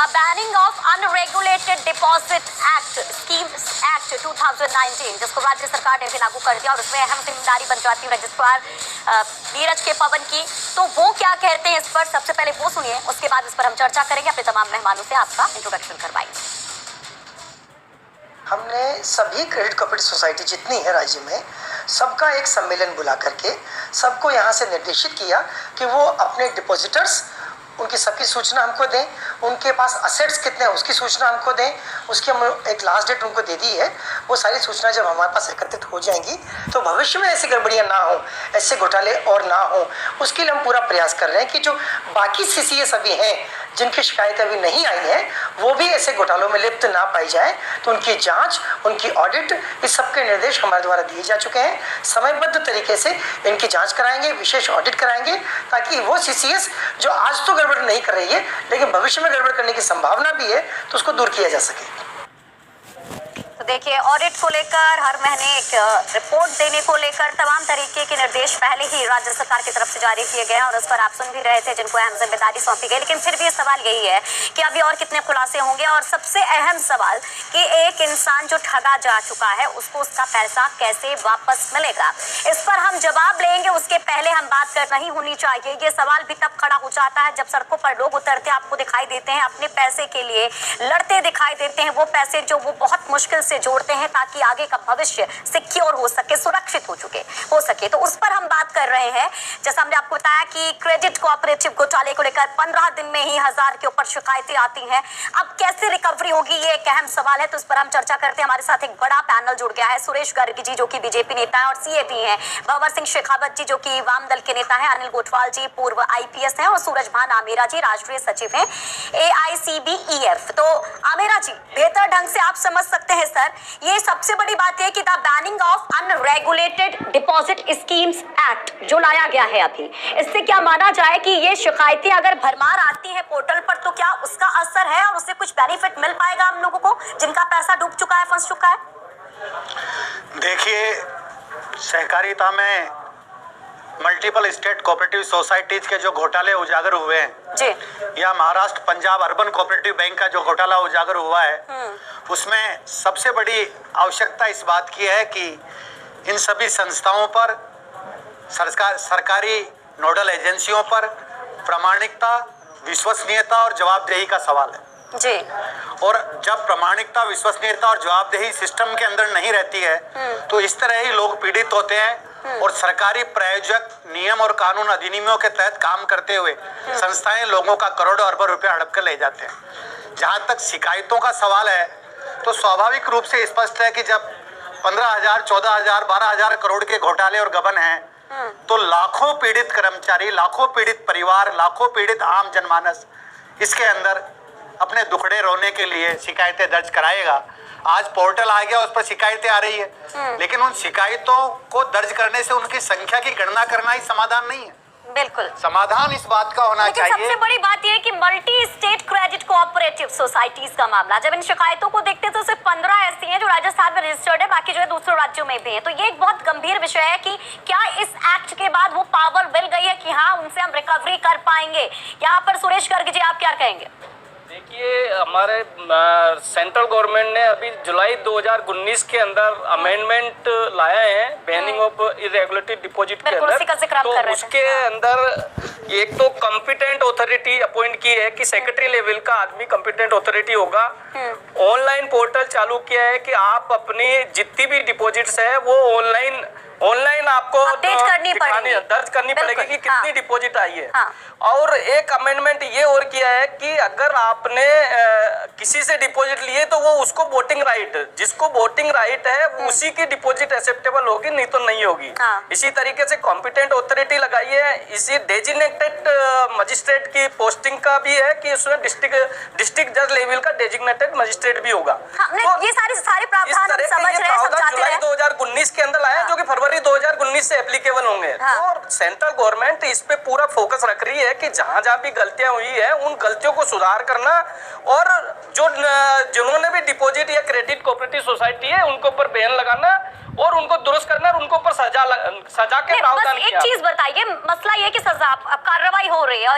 Banning of unregulated deposit act schemes act 2019 जिसको राज्य सरकार ने भी लागू कर दिया और उसमें अहम जिम्मेदारी बन जाती है रजिस्ट्रार नीरज के पवन की। तो वो क्या कहते हैं इस पर, सबसे पहले वो सुनिए, उसके बाद इस पर हम चर्चा करेंगे। अपने तमाम मेहमानों से आपका इंट्रोडक्शन करवाएंगे। हमने सभी क्रेडिट कोऑपरेटिव सोसाइटी जितनी है राज्य में, सबका एक सम्मेलन बुला करके सबको यहाँ से निर्देशित किया कि वो अपने डिपॉजिटर्स, उनकी सबकी सूचना हमको दें, उनके पास असेट्स कितने हैं उसकी सूचना हमको दें। उसकी हम एक लास्ट डेट उनको दे दी है। वो सारी सूचना जब हमारे पास एकत्रित हो जाएंगी तो भविष्य में ऐसी गड़बड़ियाँ ना हो, ऐसे घोटाले और ना हो, उसके लिए हम पूरा प्रयास कर रहे हैं कि जो बाकी सीसीएस अभी हैं जिनकी शिकायतें अभी नहीं आई हैं, वो भी ऐसे घोटालों में लिप्त ना पाई जाए, तो उनकी जांच, उनकी ऑडिट, इस सब के निर्देश हमारे द्वारा दिए जा चुके हैं। समयबद्ध तरीके से इनकी जांच कराएंगे, विशेष ऑडिट कराएंगे, ताकि वो सीसीएस जो आज तो गड़बड़ नहीं कर रही है लेकिन भविष्य में गड़बड़ करने की संभावना भी है, तो उसको दूर किया जा सके। तो देखिए, ऑडिट को लेकर हर महीने एक रिपोर्ट देने को लेकर तमाम तरीके के निर्देश पहले ही राज्य सरकार की तरफ से जारी किए गए हैं और उस पर आप सुन भी रहे थे जिनको अहम जिम्मेदारी सौंपी गई। लेकिन फिर भी ये सवाल यही है कि अभी और कितने खुलासे होंगे, और सबसे अहम सवाल कि एक इंसान जो ठगा जा चुका है उसको उसका पैसा कैसे वापस मिलेगा। इस पर हम जवाब लेंगे, उसके पहले हम बात कर नहीं होनी चाहिए। ये सवाल भी तब खड़ा हो जाता है जब सड़कों पर लोग उतरते आपको दिखाई देते हैं, अपने पैसे के लिए लड़ते दिखाई देते हैं, वो पैसे जो वो बहुत मुश्किल से जोड़ते हैं ताकि आगे का भविष्य सिक्योर हो सके, सुरक्षित हो सके। तो उस पर हम बात कर रहे हैं। जैसा हमने आपको बताया कि क्रेडिट कोऑपरेटिव घोटाले को लेकर 15 दिन में ही 1000 के ऊपर शिकायतें आती हैं। अब कैसे रिकवरी होगी, ये एक अहम सवाल है, तो इस पर हम चर्चा करते हैं। हमारे साथ एक बड़ा पैनल जुड़ गया है। सुरेश गर्ग जी जो कि बीजेपी नेता है और सीए भी हैं, भंवर सिंह शेखावत जी जो कि वाम दल के नेता हैं, अनिल गोठवाल जी पूर्व आईपीएस हैं और सूरजभान आमेरा जी राष्ट्रीय सचिव हैं AICBEF। तो आमेरा जी, बेहतर ढंग से आप समझ सकते हैं सर, ये सबसे बड़ी बात है कि the banning of unregulated deposit schemes act जो लाया गया है अभी, इससे क्या माना जाए कि ये शिकायतें अगर भरमार आती है पोर्टल पर तो क्या उसका असर है और उससे कुछ बेनिफिट मिल पाएगा हम लोगों को जिनका पैसा डूब चुका है, फंस चुका है? देखिए, सहकारिता में मल्टीपल स्टेट कोऑपरेटिव सोसाइटीज के जो घोटाले उजागर हुए हैं जी, या Maharashtra Punjab urban cooperative bank का जो घोटाला उजागर हुआ है, उसमें सबसे बड़ी आवश्यकता इस बात की है कि इन सभी संस्थाओं पर, सरकारी नोडल एजेंसियों पर प्रामाणिकता, विश्वसनीयता और जवाबदेही का सवाल है जी। और जब प्रामाणिकता, विश्वसनीयता और जवाबदेही सिस्टम के अंदर नहीं रहती है तो इस तरह ही लोग पीड़ित होते हैं और सरकारी प्रायोजक नियम और कानून अधिनियमों के तहत काम करते हुए संस्थाएं लोगों का करोड़ों अरबों रुपया हड़प कर ले जाते हैं। जहां तक शिकायतों का सवाल है तो स्वाभाविक रूप से स्पष्ट है कि जब 15,000, 14,000, 12,000 करोड़ के घोटाले और गबन हैं तो लाखों पीड़ित कर्मचारी, लाखों पीड़ित परिवार, लाखों पीड़ित आम जनमानस इसके अंदर अपने दुखड़े रोने के लिए शिकायतें दर्ज कराएगा। आज पोर्टल आ गया, उस पर शिकायतें आ रही है, लेकिन उन शिकायतों को दर्ज करने से उनकी संख्या की गणना करना ही समाधान नहीं है। बिल्कुल, समाधान इस बात का होना चाहिए। सबसे बड़ी बात यह है कि multi state credit cooperative societies का मामला, जब इन शिकायतों को देखते हैं तो सिर्फ 15 ऐसी हैं जो राजस्थान में रजिस्टर्ड है, बाकी जो है दूसरे राज्यों में भी है। तो ये एक बहुत गंभीर विषय है कि क्या इस एक्ट के बाद वो पावर मिल गई है कि हाँ उनसे हम रिकवरी कर पाएंगे। यहाँ पर सुरेश गर्ग जी आप क्या कहेंगे? देखिए, हमारे सेंट्रल गवर्नमेंट ने अभी जुलाई 2019 के अंदर अमेंडमेंट लाया है बैनिंग ऑफ इरेगुलेटेड डिपॉजिट के अंदर। तो उसके अंदर एक तो कॉम्पिटेंट अथॉरिटी अपॉइंट की है कि सेक्रेटरी लेवल का आदमी कॉम्पिटेंट अथॉरिटी होगा। ऑनलाइन पोर्टल चालू किया है कि आप अपनी जितनी भी डिपॉजिट्स है वो ऑनलाइन आपको दर्ज करनी पड़ेगी कि कितनी डिपॉजिट आई है। और एक अमेंडमेंट ये और किया है कि अगर आपने किसी से डिपॉजिट लिए तो वो उसको वोटिंग राइट, जिसको वोटिंग राइट है उसी की डिपॉजिट एक्सेप्टेबल होगी, नहीं तो नहीं होगी। इसी तरीके से कॉम्पिटेंट अथॉरिटी लगाई है। इसी डेजिग्नेटेड मजिस्ट्रेट की पोस्टिंग का भी है कि उसमें डिस्ट्रिक्ट जज लेवल का डेजिग्नेटेड मजिस्ट्रेट भी होगा। तो ये सारे प्रावधान हम समझ रहे हैं, जुलाई 2019 के अंदर आया जो कि फरवरी 2019 से एप्लीकेबल होंगे। और सेंट्रल गवर्नमेंट इस पे पूरा फोकस रख रही है कि जहां जहां भी गलतियां हुई है उन गलतियों को सुधार करना, और जिन्होंने भी डिपॉजिट या क्रेडिट कोऑपरेटिव सोसाइटी है उनको ऊपर बैन लगाना और उनको दुरुस्त करना और उनको ऊपर सजा के प्रावधान किया। एक चीज बताइए, मसला ये कि सजा कार्रवाई हो रही है और